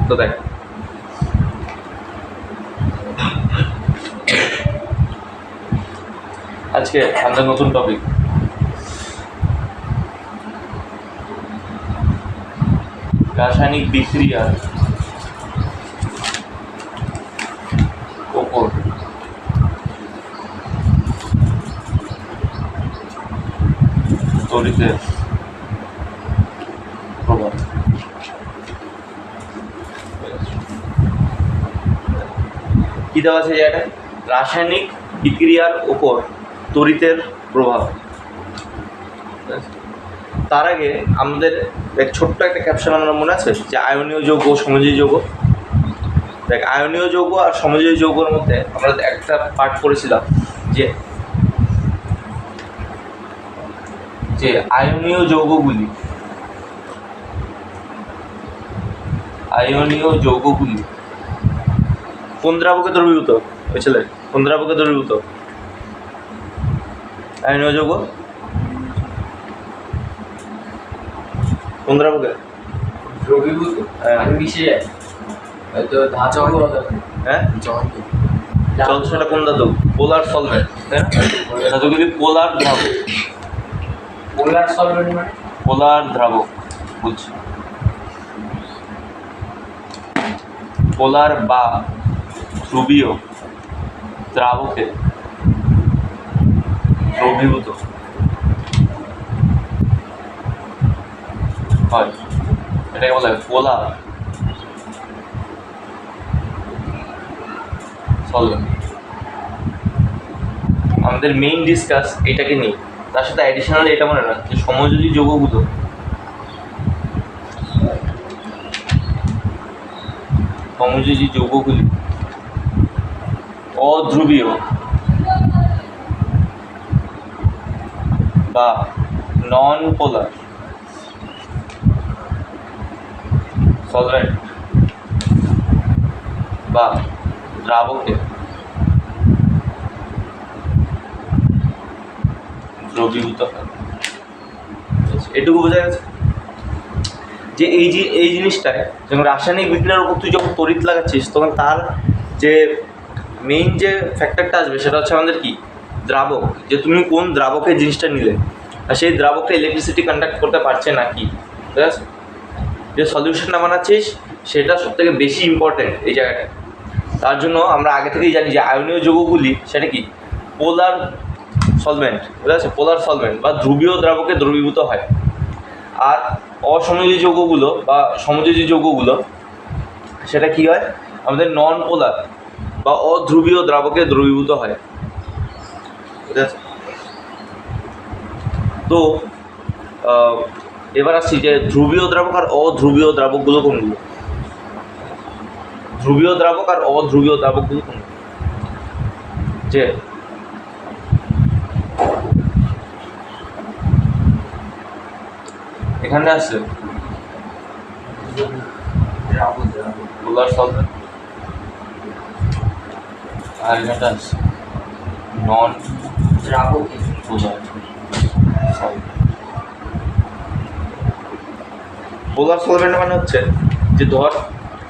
তো দেখ আজকে আমাদের নতুন টপিক রাসায়নিক বিক্রিয়ার ওপর তড়িতের প্রভাব। কি দেওয়া আছে এটা? রাসায়নিক বিক্রিয়ার ওপর তড়িতের প্রভাব। তার আগে আমাদের এক ছোট্ট একটা ক্যাপশন আমার মনে আছে যে আয়নীয় যৌগ সমযোজী যৌগ। দেখ আয়নীয় যৌগ আর সমযোজী যৌগের মধ্যে আমরা একটা পার্ট করেছিলাম যে যে আয়নীয় যৌগগুলি কোন দ্রাবকে দ্রবীভূত হয়েছিল? কোন দ্রাবকে দ্রবীভূত আয়নীয় যৌগ? কোন দ্রাবকে দ্রবীভূত? মিশে যায় হয়তো ধাতু। হ্যাঁ, জল সেটা কোন ধাতু? পোলার সলভেন্ট, তাই না? ধাতুগুলি পোলার দ্রাবক। পোলার সলভেন্ট মানে পোলার দ্রাবক বুঝছি। পোলার বা ধ্রুবীয় দ্রাবকে দ্রবীভূত হয়, এটাকে বলা হয় পোলার সলভেন্ট। আমাদের মেইন ডিসকাস এটাকে নিয়ে, তার সাথে অ্যাডিশনাল এটা মনে রাখ যে সমযোজী যৌগগুলো অধ্রুবীয় বা নন পোলার সলভেন্ট বা দ্রাবকে দ্রবীভূত হয়। এটুকু বোঝা গেছে যে এই জিনিসটায় যখন রাসায়নিক বিক্রিয়ার উপর তুই যখন তড়িৎ লাগাচ্ছিস তখন তার যে মেইন যে ফ্যাক্টরটা আসবে সেটা হচ্ছে আমাদের কি দ্রাবক, যে তুমি কোন দ্রাবকের জিনিসটা নিলে আর সেই দ্রাবকটা ইলেকট্রিসিটি কন্ডাক্ট করতে পারছে না কি, ঠিক আছে? যে সলিউশনটা বানাচ্ছিস সেটা সবথেকে বেশি ইম্পর্টেন্ট এই জায়গাটায়। তার জন্য আমরা আগে থেকেই জানি যে আয়নীয় যৌগগুলি সেটা কি পোলার সলভেন্ট, ঠিক আছে? পোলার সলভেন্ট বা ধ্রুবীয় দ্রাবকে দ্রবীভূত হয়। আর অসমযোজী যৌগগুলো বা সমযোজী যৌগগুলো সেটা কি হয়? আমাদের নন পোলার বা অধ্রুবীয় দ্রাবকে দ্রবীভূত হয়, ঠিক আছে? তো এবার আসছি যে ধ্রুবীয় দ্রাবক আর অধ্রুবীয় দ্রাবকগুলো কোনগুলো? ধ্রুবীয় দ্রাবক আর অধ্রুবীয় দ্রাবকগুলো কোনগুলো? যে এখানে আছে পোলার সলভেন্ট আর এখানটা আছে নন দ্রাবক। পোলার পোলার সলভেন্ট মানে হচ্ছে যে ধর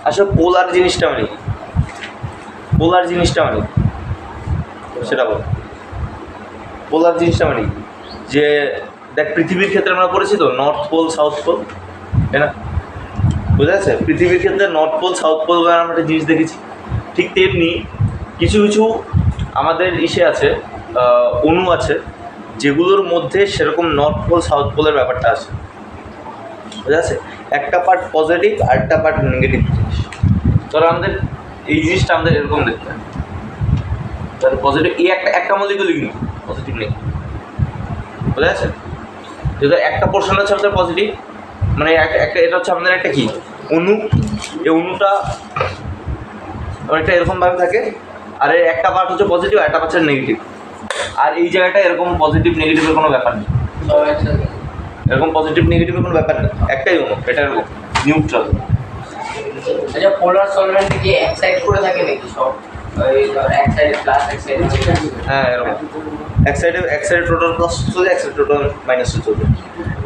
আসলে পোলার জিনিসটা মানে সেটা বল। পোলার জিনিসটা মানে যে দেখ পৃথিবীর ক্ষেত্রে আমরা পড়েছি তো নর্থ পোল সাউথ পোল, তাই না? বোঝা যাচ্ছে? পৃথিবীর ক্ষেত্রে নর্থ পোল সাউথ পোল বলে আমরা একটা জিনিস দেখেছি। ঠিক তেমনি কিছু কিছু আমাদের ইসে আছে, অণু আছে যেগুলোর মধ্যে সেরকম নর্থ পোল সাউথ পোলের ব্যাপারটা আছে, বোঝা যাচ্ছে? একটা পার্ট পজিটিভ আর একটা পার্ট নেগেটিভ জিনিস। ধরো আমাদের এই জিনিসটা আমাদের এরকম দেখতে হয়, তাহলে পজিটিভ এই একটা মলিকুলই কিন্তু পজিটিভ নেই, বোঝা যাচ্ছে? যেহেতু একটা পোর্শন হচ্ছে আমাদের পজিটিভ, মানে একটা এটা হচ্ছে আমাদের একটা কি অণু, এই অণুটা অনেকটা এরকমভাবে থাকে, আর এর একটা পার্ট হচ্ছে পজিটিভ আর একটা পার্ট হচ্ছে নেগেটিভ। আর এই জায়গাটা এরকম পজিটিভ নেগেটিভের কোনো ব্যাপার নেই, এরকম পজিটিভ নেগেটিভের কোনো ব্যাপার নেই, একটাই অণু, এটা এরকম নিউট্রাল। আচ্ছা, পোলার সলভেন্ট কি এক সাইড করে থাকে নাকি সব? এক সাইডে প্লাস এক সাইডে মাইনাস? হ্যাঁ এরকম এক সাইডে টোটাল প্লাস চলবে, এক সাইডে টোটাল মাইনাস চলবে।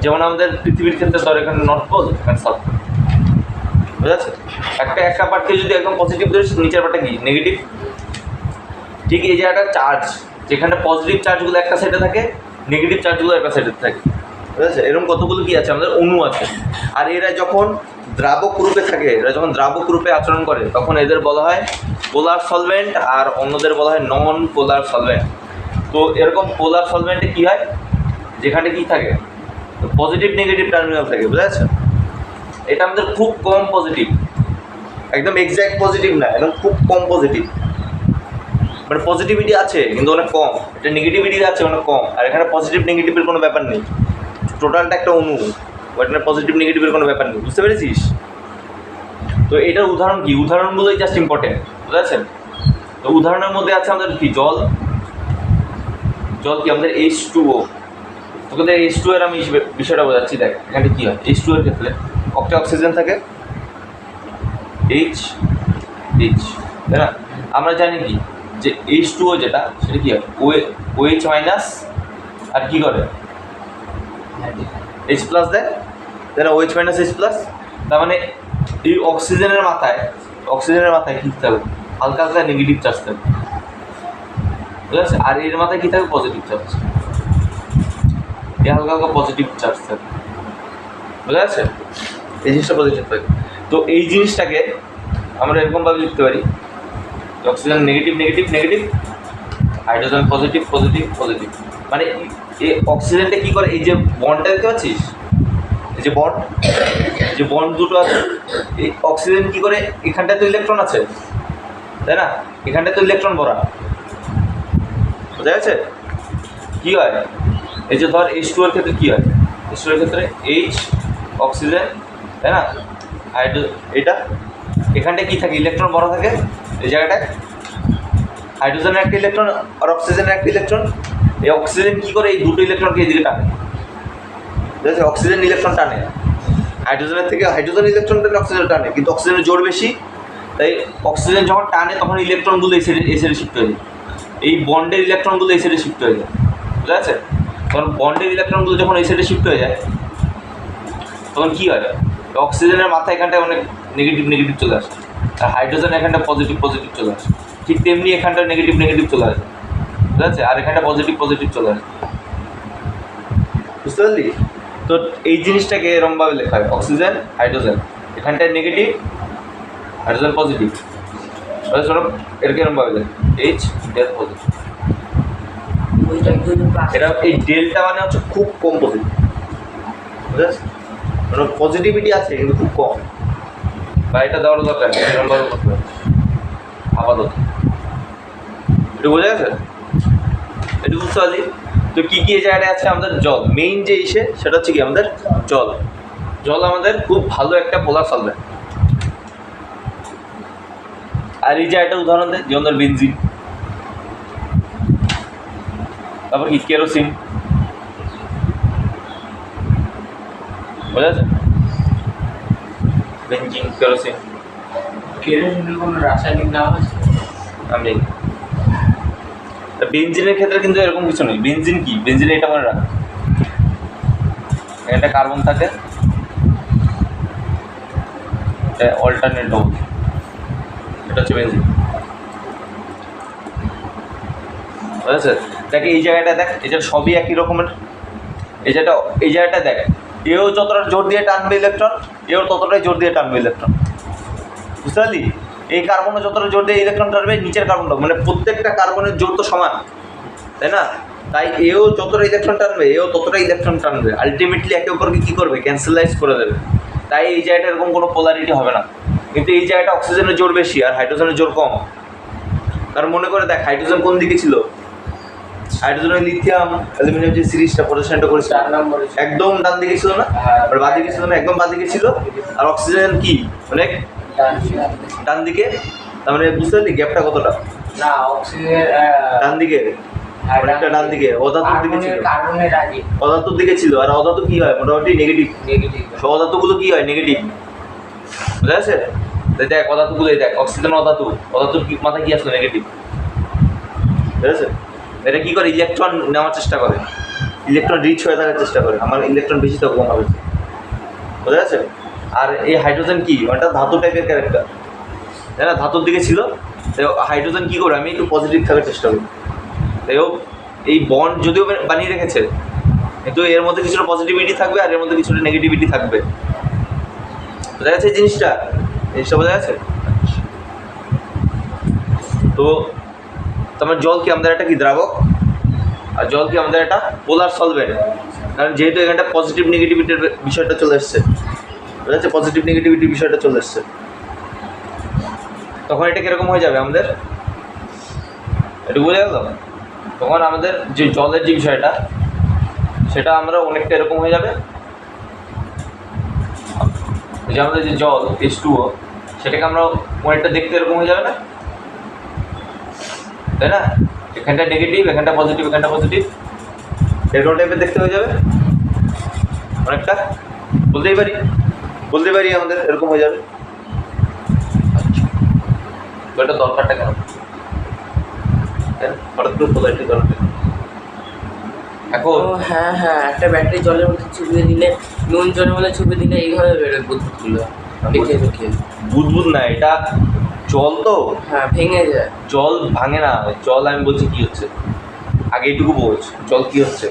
যেমন আমাদের পৃথিবীর ক্ষেত্রে ধর এখানে নর্থ পোল এখানে সাউথ পোল, বুঝা যাচ্ছে? একটা পার্টকে যদি একদম পজিটিভ ধরিস, নিচের পার্টটা কি নেগেটিভ। ঠিক এই জায়গাটা চার্জ, যেখানে পজিটিভ চার্জগুলো একটা সাইডে থাকে, নেগেটিভ চার্জগুলো একটা সাইডে থাকে, বুঝা যাচ্ছে? এরকম কতগুলো কি আছে আমাদের অণু আছে। আর এরা যখন দ্রাবক রূপে থাকে, এরা যখন দ্রাবক রূপে আচরণ করে, তখন এদের বলা হয় পোলার সলভেন্ট, আর অন্যদের বলা হয় নন পোলার সলভেন্ট। তো এরকম পোলার সলভেন্টে কী হয়, যেখানে কি থাকে পজিটিভ নেগেটিভ টার্মিনাল থাকে, বুঝা যাচ্ছে? এটা আমাদের খুব কম পজিটিভ, একদম এক্স্যাক্ট পজিটিভ না, একদম খুব কম পজিটিভ। মানে পজিটিভিটি আছে কিন্তু অনেক কম, এটা নেগেটিভিটি আছে অনেক কম। আর এখানে পজিটিভ নেগেটিভের কোনো ব্যাপার নেই, টোটালটা একটা অণু, এখানে পজিটিভ নেগেটিভের কোনো ব্যাপার নেই, বুঝতে পেরেছিস? তো এটার উদাহরণ কি, উদাহরণগুলোই জাস্ট ইম্পর্টেন্ট, বুঝতে পারছেন? তো উদাহরণের মধ্যে আছে আমাদের কি জল, জল কি আমাদের H2O। তোদের H2 এর আমি বিষয়টা বোঝাচ্ছি। দেখ এখানে কী হয়, H2 এর ক্ষেত্রে একটা অক্সিজেন থাকে, H, তাই না? আমরা জানি কি যে H2O যেটা, সেটা কী হয় OH মাইনাস, আর কী করে H প্লাস দেয়, তাই না? OH minus H plus. তার মানে এই অক্সিজেনের মাথায় কী থাকবে, হালকা হালকা নেগেটিভ চার্জ থাকবে, বুঝতে পারছি? আর এর মাথায় কী থাকবে, পজিটিভ চার্জ, এই হালকা হালকা পজিটিভ চার্জ থাকবে, বুঝা যাচ্ছে? এই জিনিসটা পজিটিভ থাকে। তো এই জিনিসটাকে আমরা এরকমভাবে লিখতে পারি, oxygen negative negative negative, hydrogen positive positive positive. মানে এই অক্সিজেনটা কী করে, এই যে বন্ডটা দেখতে পাচ্ছিস, এই যে বন্ড দুটো আছে, এই অক্সিজেন কী করে, এখানটায় তো ইলেকট্রন আছে, তাই না? এখানটায় তো ইলেকট্রন ভরা, বোঝা গেছে? কী হয়, এই যে ধর H2 এর ক্ষেত্রে কী হয়, H2 এর ক্ষেত্রে H অক্সিজেন, তাই না? এটা এখানটায় কী থাকে, ইলেকট্রন ভরা থাকে, এই জায়গাটায় হাইড্রোজেনের একটা ইলেকট্রন আর অক্সিজেনের একটা ইলেকট্রন। এই অক্সিজেন কী করে, এই দুটো ইলেকট্রনকে এদিকে টানে, ঠিক আছে? অক্সিজেন ইলেকট্রন টানে, হাইড্রোজেনের থেকে হাইড্রোজেন ইলেকট্রন টানে, অক্সিজেন টানে, কিন্তু অক্সিজেনের জোর বেশি, তাই অক্সিজেন যখন টানে তখন ইলেকট্রনগুলো এই সাইডে শিফট হয়ে যায়, এই বন্ডের ইলেকট্রনগুলো এই সাইডে শিফট হয়ে যায়, বুঝা যাচ্ছে? তখন বন্ডের ইলেকট্রনগুলো যখন এই সাইডে শিফট হয়ে যায়, তখন কী হয়, অক্সিজেনের মাথায় এখানটায় অনেক নেগেটিভ নেগেটিভ চলে আসে, আর হাইড্রোজেন এখানটা পজিটিভ পজিটিভ চলে আসে। ঠিক তেমনি এখানটা নেগেটিভ নেগেটিভ চলে আসে, বুঝা যাচ্ছে? আর এখানটা পজিটিভ পজিটিভ চলে আসে, বুঝতে পারলি? তো এই জিনিসটাকে এরমভাবে লেখা হয়, অক্সিজেন হাইড্রোজেন, এখানটায় নেগেটিভ, হাইড্রোজেন পজিটিভ, এরকম এরমভাবে লেখা H ডেল পজিটিভ। এটা এই ডেলটা মানে হচ্ছে খুব কম পজিটিভ, বুঝা যাচ্ছে? মানে পজিটিভিটি আছে কিন্তু খুব কম, বা এটা দেওয়ার দরকার নেই, এরমভাবে করতে হবে আপাতত। এটা বোঝা গেছে? এটা বুঝতে পারলি? তো কী কী এই জায়গাটায় আছে, আমাদের জল, মেইন যে ইসে সেটা হচ্ছে কি আমাদের জল। জল আমাদের খুব ভালো একটা পোলার সলভেন্ট। আর এই জায়গাটা উদাহরণ দেয়, যেমন ধর বেনজিন, তারপর কি কেরোসিন, বোঝা যাচ্ছে? বেনজিন কেরোসিন, কেরোসিনের কোনো রাসায়নিক নাম আছে? আমি বেনজিনের ক্ষেত্রে কিন্তু এরকম কিছু নেই। বেনজিন কি, বেনজিনে এটা মনে রাখ, একটা কার্বন থাকে, অল্টারনেট ডবল, এটা হচ্ছে বেনজিন, বুঝেছে? দেখ এই জায়গাটা দেখ, এটা সবই একই রকমের। এই জায়গাটা দেখ, এও যতটা জোর দিয়ে টানবে ইলেকট্রন, এও ততটাই জোর দিয়ে টানবে ইলেকট্রন, বুঝতে পারলি? এই কার্বনও যতটা জোর দিয়ে ইলেকট্রন টানবে, নিচের কার্বনটা, মানে প্রত্যেকটা কার্বনের জোর তো সমান, তাই না? তাই এও যতটা ইলেকট্রন টানবে, এও ততটা ইলেকট্রন টানবে, আলটিমেটলি একে অপরকে কী করবে, ক্যান্সেলাইজ করে দেবে। তাই এই জায়গাটা এরকম কোনো পোলারিটি হবে না। কিন্তু এই জায়গাটা অক্সিজেনের জোর বেশি আর হাইড্রোজেনের জোর কম। কারণ মনে করে দেখ, হাইড্রোজেন কোন দিকে ছিল, হাইড্রোজেনের লিথিয়াম অ্যালুমিনিয়াম যে সিরিজটা পটাশিয়ামটা করেছিল, 4 নম্বরে একদম ডান দিকে ছিল না, আর বাঁ দিকে ছিল না, একদম বাঁ দিকে ছিল। আর অক্সিজেন কি অনেক ডান দিকে, তার মানে বুঝতে পারলি গ্যাপটা কতটা? না, অক্সিজেন ডান দিকে, অনেকটা ডান দিকে, অধাতুর দিকে ছিল, কার্বনের আগে অধাতুর দিকে ছিল। আর অধাতু কি হয়, মোটামুটি নেগেটিভ, নেগেটিভ। অধাতুগুলো কি হয়, নেগেটিভ, বুঝা যাচ্ছে? দেখ অধাতুগুলোই দেখ, অক্সিজেন অধাতুর মাথায় কি আসলো, নেগেটিভ, ঠিক আছে? এটা কী করে, ইলেকট্রন নেওয়ার চেষ্টা করে, ইলেকট্রন রিচ হয়ে থাকার চেষ্টা করে, আমার ইলেকট্রন বেশি তো কম হবে, বোঝা যাচ্ছে? আর এই হাইড্রোজেন কি ওটা ধাতু টাইপের ক্যারেক্টার, তাই না? ধাতুর দিকে ছিল। তো হাইড্রোজেন কী করে, আমি একটু পজিটিভ থাকার চেষ্টা করি। তাই হোক এই বন্ড যদিও বানিয়ে রেখেছে, কিন্তু এর মধ্যে কিছুটা পজিটিভিটি থাকবে আর এর মধ্যে কিছুটা নেগেটিভিটি থাকবে। বোঝা গেছে জিনিসটা বোঝা গেছে? তো তোমার জল কি আমাদের একটা কি দ্রাবক, আর জল কি আমাদের একটা পোলার সলভেন্ট। কারণ যেহেতু এখানটা পজিটিভ নেগেটিভিটির বিষয়টা চলে এসছে, বুঝা যাচ্ছে? পজিটিভ নেগেটিভিটির বিষয়টা চলে এসছে, তখন এটা কীরকম হয়ে যাবে আমাদের, একটু বোঝা গেল? তখন আমাদের যে জলের যে বিষয়টা সেটা আমরা অনেকটা এরকম হয়ে যাবে, যে আমাদের যে জল H2O সেটাকে আমরা অনেকটা দেখতে এরকম হয়ে যাবে না, তাই না? এখানটা নেগেটিভ, এখানটা পজিটিভ, এখানটা পজিটিভ, এরকম টাইপের দেখতে হয়ে যাবে অনেকটা, বলতেই পারি আমাদের এরকম হয়ে যাবে। তো এটা দরকারটা কেন, হঠাৎ করে পোলারিটি দরকার এখন? হ্যাঁ হ্যাঁ, একটা ব্যাটারি জলের মধ্যে চুবিয়ে দিলে, নুন জলের মধ্যে চুবিয়ে দিলে এইভাবে বেরোয় বুদবুদগুলো। দেখে বুদবুদ না, এটা জল তো, হ্যাঁ ভেঙে যায়। জল ভাঙে না, জল আমি বলছি কি হচ্ছে আগে এইটুকু বোঝ। জল কি হচ্ছে,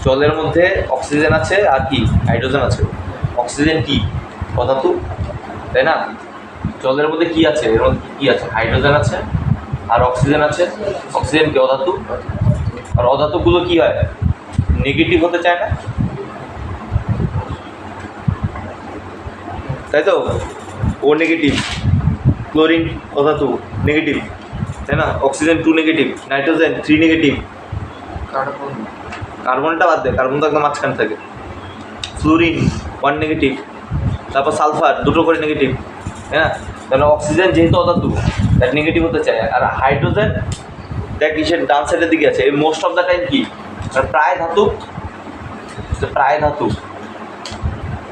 জলের মধ্যে অক্সিজেন আছে আর কি হাইড্রোজেন আছে। অক্সিজেন কি অধাতু, তাই না? জলের মধ্যে কি আছে, এর মধ্যে কি আছে, হাইড্রোজেন আছে আর অক্সিজেন আছে। অক্সিজেন কি অধাতু, আর অধাতুগুলো কি হয়, নেগেটিভ হতে চায় না, তাই তো? ও নেগেটিভ, ক্লোরিন অধাতু নেগেটিভ, তাই না? অক্সিজেন 2 নেগেটিভ, নাইট্রোজেন 3 নেগেটিভ, কার্বনটা বাদ দেয়, কার্বন তো একদম মাঝখানে থাকে। ফ্লোরিন 1 নেগেটিভ, তারপর সালফার 2টো করে নেগেটিভ, তাই না? তাহলে অক্সিজেন যেহেতু অধাতু দ্যাট নেগেটিভ হতে চায়, আর হাইড্রোজেন দেখ কিসের ডান সাইডের দিকে আছে, এই মোস্ট অফ দ্য টাইম কি প্রায় ধাতু,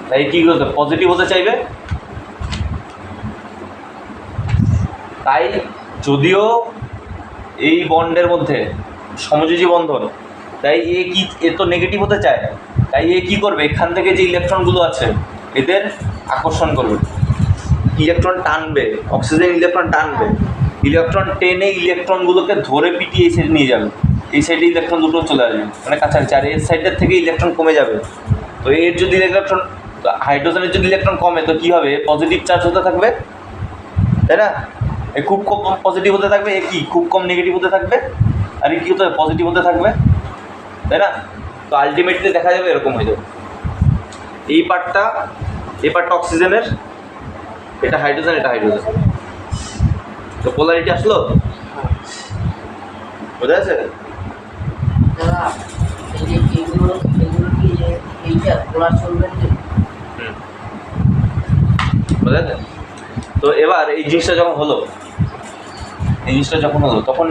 তাই কী করতে পজিটিভ হতে চাইবে। তাই যদিও এই বন্ডের মধ্যে সমযোজী বন্ধন, তাই এ তো নেগেটিভ হতে চায়, তাই এ কী করবে, এখান থেকে যে ইলেকট্রনগুলো আছে এদের আকর্ষণ করবে, ইলেকট্রন টানবে, অক্সিজেন ইলেকট্রন টানবে, ইলেকট্রন টেনে ইলেকট্রনগুলোকে ধরে পিটিয়ে এই সাইডে নিয়ে যাবে, এই সাইডে ইলেকট্রন দুটো চলে আসবে মানে কাছাকাছি, আর এর সাইডের থেকে ইলেকট্রন কমে যাবে। তো এর যদি ইলেকট্রন, হাইড্রোজেনের যদি ইলেকট্রন কমে তো কী হবে, পজিটিভ চার্জ হতে থাকবে, তাই না? এ খুব কম পজিটিভ হতে থাকবে, এ কি খুব কম নেগেটিভ হতে থাকবে, আর এ কী হতে হবে, পজিটিভ হতে থাকবে, তাই না? তো আলটিমেটলি দেখা যাবে এরকম হয়ে যাবে। এই পার্টটা অক্সিজেনের, এটা হাইড্রোজেন, তো পোলারিটি আসলো, বোঝা যাচ্ছে? বোঝা যাচ্ছে? তো এবার এই জিনিসটা যখন হলো তখন